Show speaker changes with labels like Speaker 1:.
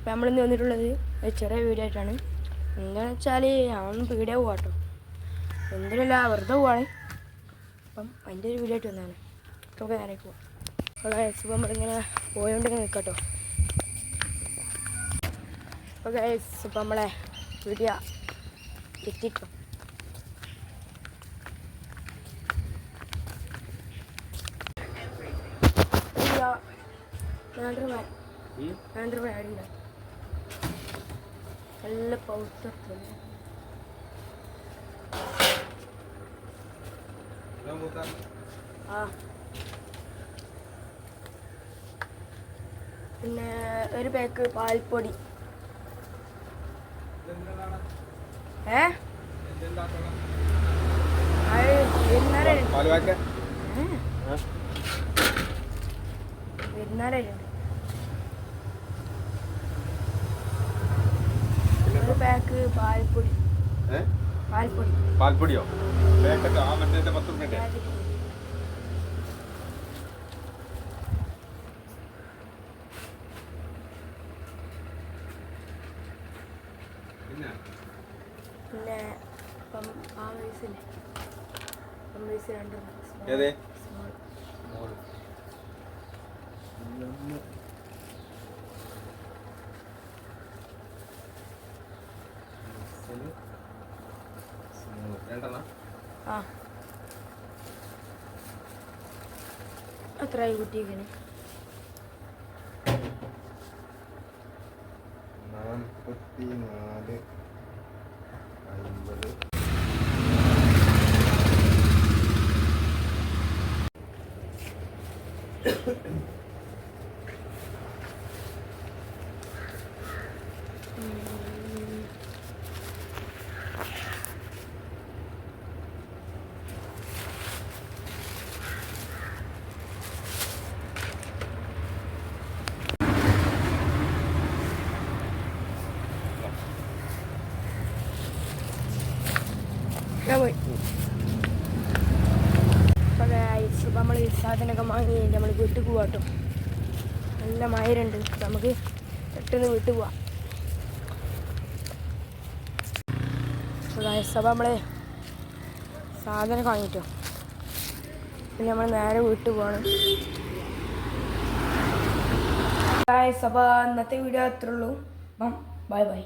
Speaker 1: അപ്പം നമ്മളിന്ന് വന്നിട്ടുള്ളത് ഒരു ചെറിയ വീഡിയോ ആയിട്ടാണ്. എന്താണെന്ന് വെച്ചാൽ അവൻ പീടിയ പോവാട്ടോ, എന്തിനല്ല വെറുതെ പോവാണ്. അപ്പം അതിൻ്റെ ഒരു വീഡിയോ ആയിട്ട് വന്നതാണ്. നമുക്ക് നേരെ പോവാം. അപ്പോൾ ഗൈസ് നമ്മളിങ്ങനെ പോയോണ്ടിങ്ങനെ നിൽക്കട്ടോ. അപ്പോൾ ഗൈസ് ഇപ്പം നമ്മളെ വീഡിയോ എത്തിട്ടോ. രൂപ ആടില്ല, നല്ല പൗത്തല്ലേ. പിന്നെ ഒരു പാക്ക് പാൽപ്പൊടി. വിരുന്നാരുണ്ട്. ഒരു പാക്ക് പാൽപ്പൊടി.
Speaker 2: പാൽപ്പൊടിയോ?
Speaker 1: പിന്നെ
Speaker 2: ഏതേ
Speaker 1: എത്രയായി കുട്ടിക്ക്?
Speaker 2: 44.50.
Speaker 1: അപ്പോൾ നമ്മൾ ഈ സാധനമൊക്കെ വാങ്ങി നമ്മൾ വീട്ടിൽ പോവാട്ടോ. നല്ല മയരുണ്ട്, നമുക്ക് പെട്ടെന്ന് വീട്ടിൽ പോവാം. അപ്പോൾ നമ്മൾ സാധനം വാങ്ങിട്ടോ, പിന്നെ നമ്മൾ നേരെ വീട്ടിൽ പോവാണ്. അപ്പോൾ ഇന്നത്തെ വീഡിയോ അത്രേ ഉള്ളൂ. Bye bye.